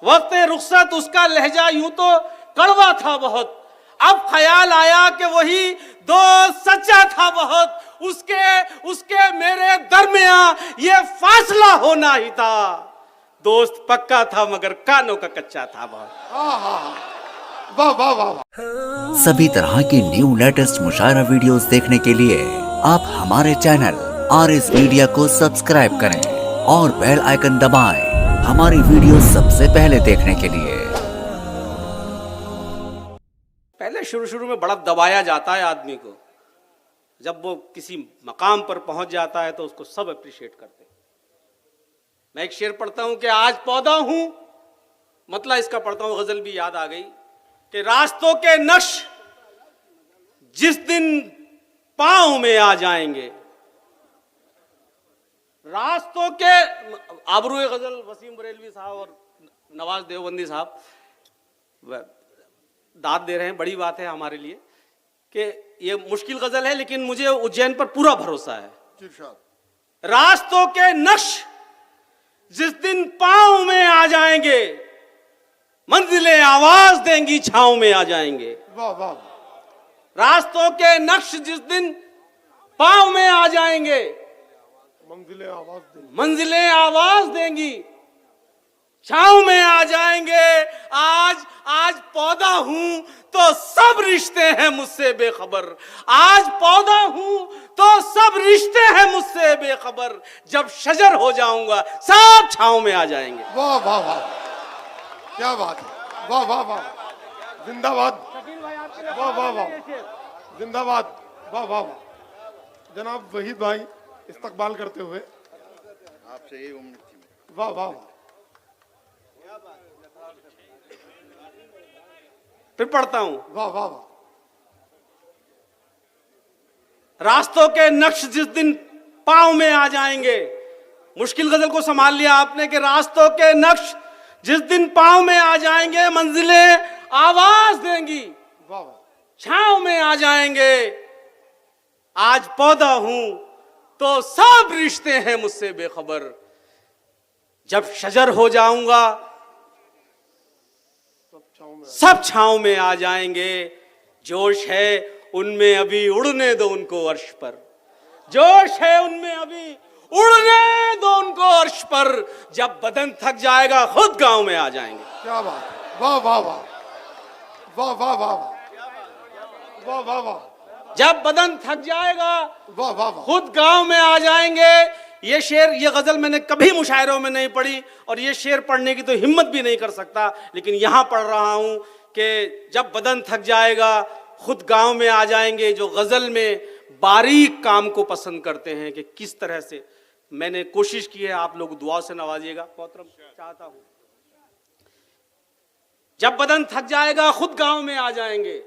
वक्त रुखसत उसका लहजा यूं तो कड़वा था बहुत, अब ख्याल आया कि वही दोस्त सच्चा था बहुत, उसके उसके मेरे दरमियां ये फासला होना ही था। दोस्त पक्का था मगर कानों का कच्चा था बहुत। वाह वाह वाह। सभी तरह की न्यू लेटेस्ट मुशायरा वीडियोस देखने के लिए आप हमारे चैनल RS मीडिया को सब्सक्राइब करें और बेल आइकन दबाएं हमारी वीडियो सबसे पहले देखने के लिए। पहले शुरू में बड़ा दबाया जाता है आदमी को, जब वो किसी मकाम पर पहुंच जाता है तो उसको सब अप्रिशिएट करते हैं। मैं एक शेर पढ़ता हूं कि आज पौधा हूं, मतलब इसका पढ़ता हूं, गजल भी याद आ गई कि रास्तों के नक्श जिस दिन पांव में आ जाएंगे, रास्तों के आबरूए गजल वसीम बरेलवी साहब और नवाज देवबंदी साहब दाद दे रहे हैं, बड़ी बात है हमारे लिए कि ये मुश्किल गजल है, लेकिन मुझे उज्जैन पर पूरा भरोसा है। रास्तों के नक्श जिस दिन पांव में आ जाएंगे, मंजिलें आवाज देंगी छांव में आ जाएंगे। वाह वाह। रास्तों के नक्श जिस दिन पांव में आ जाएंगे, मंजिलें आवाज देंगी छांव में आ जाएंगे। आज पौधा हूं तो सब रिश्ते हैं मुझसे बेखबर, आज पौधा हूं तो सब रिश्ते हैं मुझसे बेखबर, जब शजर हो जाऊंगा सब छांव में आ जाएंगे। वाह वाह वाह, क्या बात है। वाह वाह वाह, जिंदाबाद। वाह वाह वाह, जिंदाबाद। वाह वाह वाह। जनाब वहीद भाई इस्तकबाल करते हुए आपसे यही उम्मीद थी। वाह वाह। फिर पढ़ता हूं। वाह वाह वाह। रास्तों के नक्श जिस दिन पांव में आ जाएंगे, मुश्किल गजल को संभाल लिया आपने कि रास्तों के नक्श जिस दिन पांव में आ जाएंगे, मंजिलें आवाज देंगी वाह वाह। छांव में आ जाएंगे। आज पौधा हूं तो सब रिश्ते हैं मुझसे बेखबर, जब शजर हो जाऊंगा सब छांव में आ जाएंगे। जोश है उनमें अभी उड़ने दो उनको अर्श पर, जोश है उनमें अभी उड़ने दो उनको अर्श पर, जब बदन थक जाएगा खुद गांव में आ जाएंगे। क्या बात है। वाह वाह वाह। वाह वाह वाह। वाह वाह वाह। जब बदन थक जाएगा वाह वाह वाह। खुद गांव में आ जाएंगे। ये शेर, ये गजल मैंने कभी मुशायरों में नहीं पढ़ी और ये शेर पढ़ने की तो हिम्मत भी नहीं कर सकता, लेकिन यहां पढ़ रहा हूं कि जब बदन थक जाएगा खुद गांव में आ जाएंगे। जो गजल में बारीक काम को पसंद करते हैं कि किस तरह से, मैंने कोशिश की है, आप लोग दुआ से नवाजिएगा मोहतरम, चाहता हूं। जब बदन थक जाएगा खुद गांव में आ जाएंगे,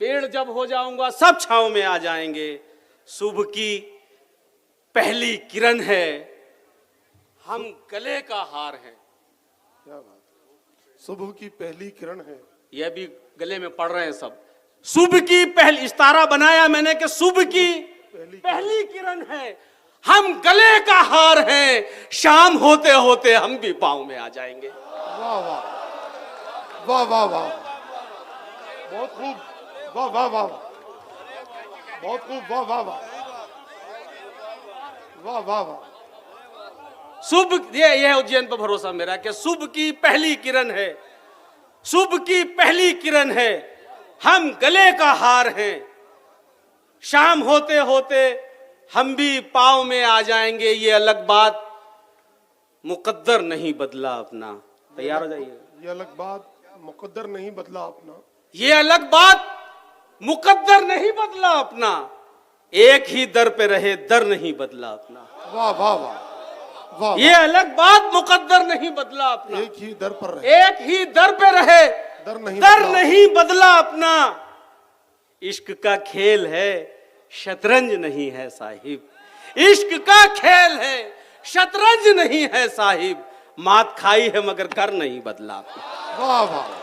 पेड़ जब हो जाऊंगा सब छांव में आ जाएंगे। सुबह की पहली किरण है, हम गले का हार हैं। क्या बात है। सुबह की पहली किरण है, यह भी गले में पढ़ रहे हैं सब। सुबह की पहली, इस्तारा बनाया मैंने कि सुबह की पहली किरण है, हम गले का हार हैं, शाम होते होते हम भी पांव में आ जाएंगे। वाह वाह। वाह वाह वाह, बहुत खूब। वाह वाह वाह, बहुत खूब। वाह वाह वाह। वाह वाह वाह। सुबह, ये उज्जैन पर भरोसा मेरा कि सुबह की पहली किरण है, सुबह की पहली किरण है, हम गले का हार हैं, शाम होते होते हम भी पांव में आ जाएंगे। ये अलग बात मुकद्दर नहीं बदला अपना। तैयार हो जाइए। ये अलग बात मुकद्दर नहीं बदला अपना, ये अलग बात मुकद्दर नहीं बदला अपना, एक ही दर पे रहे दर नहीं बदला अपना। वाह वाह वाह। वाह। ये अलग बात मुकद्दर नहीं बदला अपना, एक ही दर पर रहे, एक ही दर पे रहे दर नहीं बदला अपना। इश्क का खेल है शतरंज नहीं है साहिब, इश्क का खेल है शतरंज नहीं है साहिब, मात खाई है मगर कर नहीं बदला अपना। वाह वाह।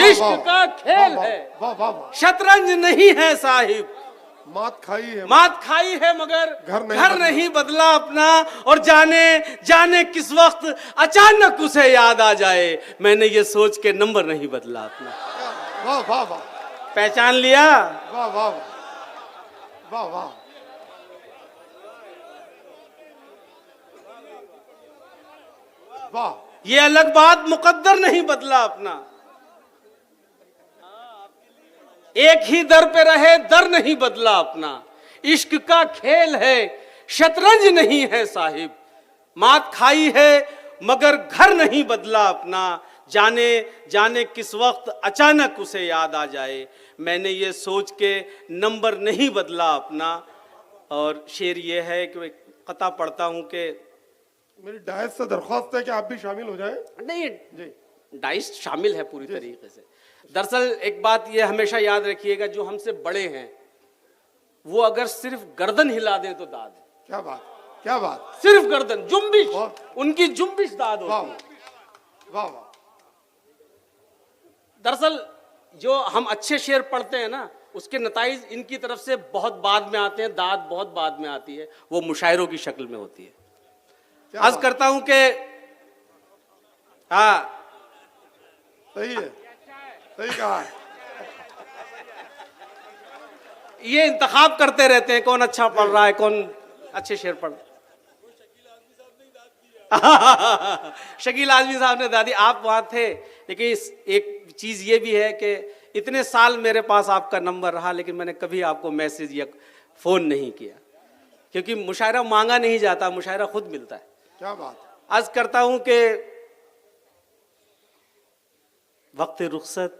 इश्क का खेल है वाह वाह वाह। शतरंज नहीं है साहिब, मात खाई है मात खाई है मगर घर घर नहीं बदला अपना। और जाने जाने किस वक्त अचानक उसे याद आ जाए, मैंने ये सोच के नंबर नहीं बदला अपना। वाह वाह वाह पहचान लिया? वाह वाह वाह वाह वाह। ये अलग बात, मुकद्दर नहीं बदला अपना। एक ही दर पे रहे, दर नहीं बदला अपना। इश्क का खेल है, शतरंज नहीं है साहिब। मात खाई है मगर घर नहीं बदला अपना। जाने जाने किस वक्त अचानक उसे याद आ जाए, मैंने ये सोच के नंबर नहीं बदला अपना। और शेर ये है कि मैं कता पढ़ता हूं कि मेरी डायस से दरख्वास्त है कि आप भी शामिल हो जाएं। नहीं, जी डाइस शामिल है पूरी तरीके से। दरअसल एक बात ये हमेशा याद रखिएगा, जो हमसे बड़े हैं वो अगर सिर्फ गर्दन हिला दें तो दाद है। क्या बात, क्या बात। सिर्फ गर्दन जुम्बिश, बहुत। उनकी जुम्बिश दाद वाह होती है। वाह वाह। दरअसल जो हम अच्छे शेर पढ़ते हैं ना, उसके नताइज इनकी तरफ से बहुत बाद में आते हैं, दाद बहुत बाद में आती है, वो मुशायरों की शक्ल में होती है। क्या अर्ज बात। करता हूं कि हाँ, सही है, सही कहा है। ये इंतखाब करते रहते हैं कौन अच्छा पढ़ रहा है, कौन अच्छे शेर पढ़ शकील आजमी साहब ने दादी, आप वहां थे। लेकिन एक चीज ये भी है कि इतने साल मेरे पास आपका नंबर रहा, लेकिन मैंने कभी आपको मैसेज या फोन नहीं किया, क्योंकि मुशायरा मांगा नहीं जाता, मुशायरा खुद मिलता है। क्या बात। अर्ज करता हूं कि वक्त रुखसत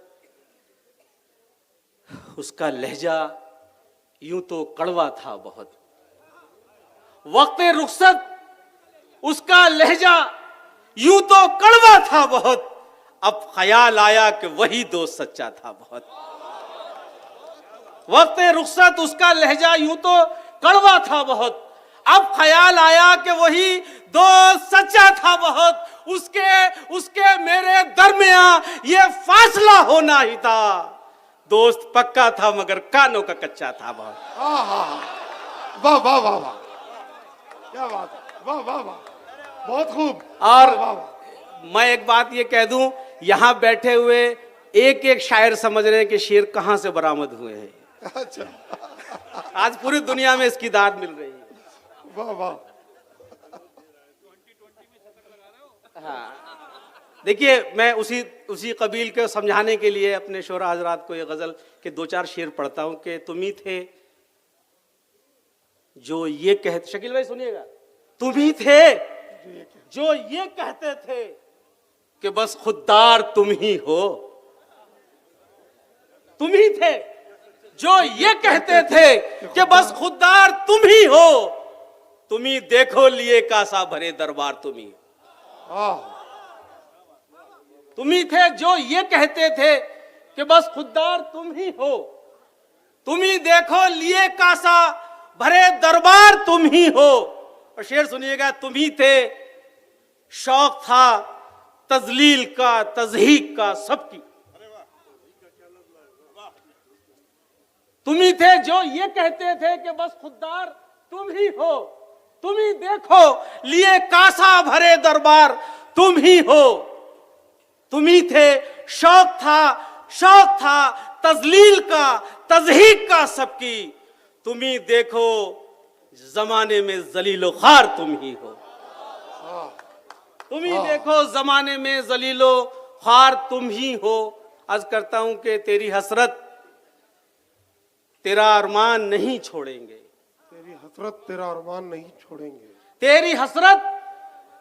उसका लहजा यूं तो कड़वा था बहुत। वक्त रुखसत उसका लहजा यूं तो कड़वा था बहुत। अब ख्याल आया कि वही दोस्त सच्चा था बहुत। वक्त रुखसत उसका लहजा यूं तो कड़वा था बहुत। अब ख्याल आया कि वही दोस्त सच्चा था बहुत। उसके मेरे दरमियां ये फासला होना ही था। दोस्त पक्का था मगर कानों का कच्चा था बहुत। हाँ हाँ हाँ, वाह वाह वाह वाह, क्या बात है, वाह वाह वाह, बहुत खूब। और वाह वाह। मैं एक बात ये कह दूं, यहां बैठे हुए एक एक शायर समझ रहे हैं कि शेर कहां से बरामद हुए हैं। अच्छा, आज पूरी दुनिया में इसकी दाद मिल रही है। वाह वाह। हाँ, देखिए, मैं उसी कबील के समझाने के लिए अपने शोरा हजरात को ये गजल के दो चार शेर पढ़ता हूं कि तुम ही थे जो ये कहते, शकील भाई सुनिएगा, तुम ही थे जो ये कहते थे कि बस खुददार तुम ही हो। तुम ही थे जो ये कहते थे कि बस खुददार तुम ही हो। तुम ही देखो लिए कासा भरे दरबार तुम ही। तुम ही थे जो ये कहते थे कि बस खुददार तुम ही हो। तुम ही देखो लिए कासा भरे दरबार तुम ही हो। और शेर सुनिएगा, तुम ही थे शौक था तजलील का तजहीक का सबकी। तुम ही थे जो ये कहते थे कि बस खुददार तुम ही हो। तुम ही देखो लिए कासा भरे दरबार तुम ही हो। तुम ही थे शौक था तजलील का तजहीक का सबकी। तुम ही देखो जमाने में जलीलो खार तुम ही हो। तुम ही देखो जमाने में जलीलो खार तुम ही हो। अर्ज करता हूं कि तेरी हसरत तेरा अरमान नहीं छोड़ेंगे। तेरी हसरत तेरा अरमान नहीं छोड़ेंगे। तेरी हसरत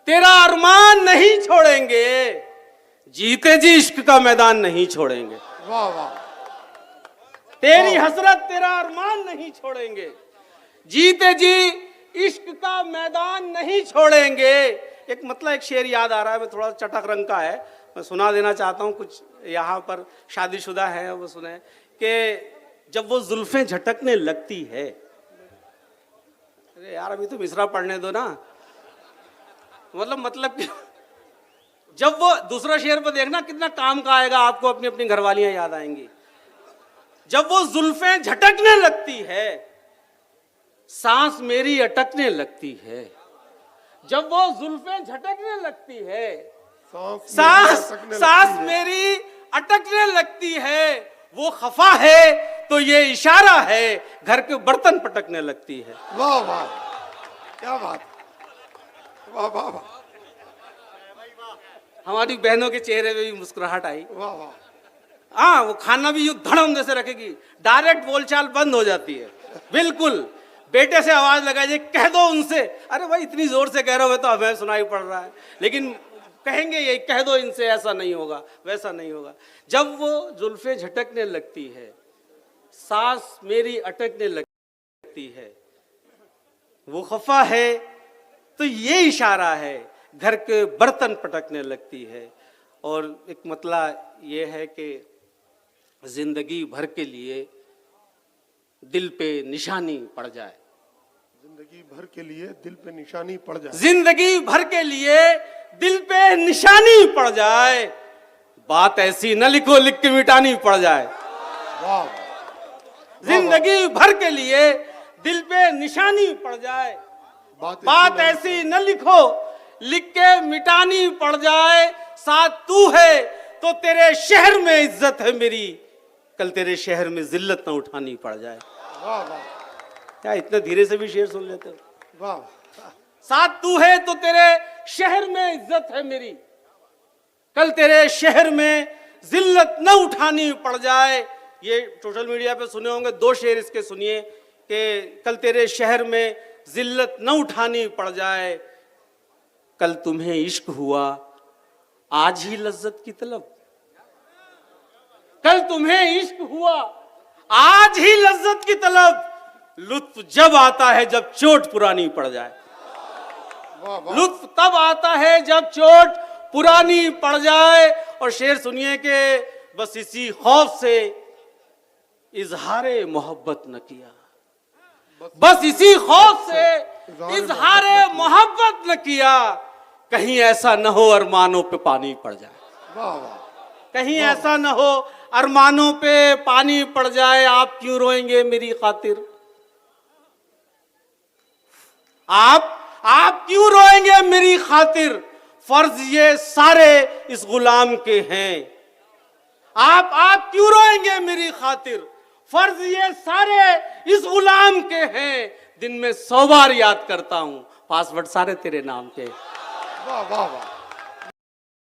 तेरा अरमान नहीं छोड़ेंगे। जीते जी इश्क का मैदान नहीं छोड़ेंगे। वाह वाह। तेरी हसरत तेरा अरमान नहीं छोड़ेंगे। जीते जी इश्क का मैदान नहीं छोड़ेंगे। एक मतलब एक शेर याद आ रहा है, मैं थोड़ा चटक रंग का है, मैं सुना देना चाहता हूँ। कुछ यहाँ पर शादीशुदा है वो सुने कि जब वो जुल्फें झटकने लगती है। अरे यार, अभी तो मिसरा पढ़ने दो ना। मतलब जब वो दूसरा शेर पर देखना कितना काम का आएगा आपको, अपनी अपनी घरवालियां याद आएंगी। जब वो जुल्फें झटकने लगती है सांस मेरी अटकने लगती है जब वो जुल्फें झटकने लगती है। सांस मेरी अटकने लगती है, वो खफा है तो ये इशारा है, घर के बर्तन पटकने लगती है। वाह वाह, क्या बात, वाह वाह वाह, हमारी बहनों के चेहरे पे भी मुस्कुराहट आई। वाह वाह, हाँ, वो खाना भी यूं धड़म जैसे रखेगी, डायरेक्ट बोलचाल बंद हो जाती है। बिल्कुल, बेटे से आवाज लगाइए, कह दो उनसे। अरे भाई इतनी जोर से कह रहे हो तो हमें सुनाई पड़ रहा है, लेकिन कहेंगे ये, कह दो इनसे, ऐसा नहीं होगा वैसा नहीं होगा। जब वो जुल्फे झटकने लगती है, सांस मेरी अटकने लगती है, वो खफा है तो ये इशारा है, घर के बर्तन पटकने लगती है। और एक मतला ये है कि जिंदगी भर के लिए दिल पे निशानी पड़ जाए, जिंदगी भर के लिए दिल पे निशानी पड़ जाए, जिंदगी भर के लिए दिल पे निशानी पड़ जाए, बात ऐसी न लिखो लिख के मिटानी पड़ जाए। वाह, जिंदगी भर के लिए दिल पे निशानी पड़ जाए, बात ऐसी न लिखो लिख के मिटानी पड़ जाए। साथ तू है तो तेरे शहर में इज्जत है मेरी, कल तेरे शहर में जिल्लत न उठानी पड़ जाए। वाह वाह, क्या इतने धीरे से भी शेर सुन लेते हो? वाह, साथ तू है तो तेरे शहर में इज्जत है मेरी, कल तेरे शहर में जिल्लत न उठानी पड़ जाए। ये सोशल मीडिया पे सुने होंगे, 2 शेर इसके सुनिए कि कल तेरे शहर में जिल्लत न उठानी पड़ जाए, कल तुम्हें इश्क हुआ आज ही लज्जत की तलब, कल तुम्हें इश्क हुआ आज ही लज्जत की तलब, लुत्फ जब आता है जब चोट पुरानी पड़ जाए, लुत्फ तब आता है जब चोट पुरानी पड़ जाए। और शेर सुनिए कि बस इसी खौफ से इजहारे मोहब्बत न किया, बस इसी खौफ से इजहारे मोहब्बत न किया, कहीं ऐसा न हो अरमानों पे पानी पड़ जाए, वाह वाह, कहीं ऐसा न हो अरमानों पे पानी पड़ जाए। आप क्यों रोएंगे मेरी खातिर, आप क्यों रोएंगे मेरी खातिर, फर्ज ये सारे इस गुलाम के हैं। आप क्यों रोएंगे मेरी खातिर, फर्ज ये सारे इस गुलाम के हैं। दिन में 100 बार याद करता हूं, पासवर्ड सारे तेरे नाम के। वाह वाह वाह।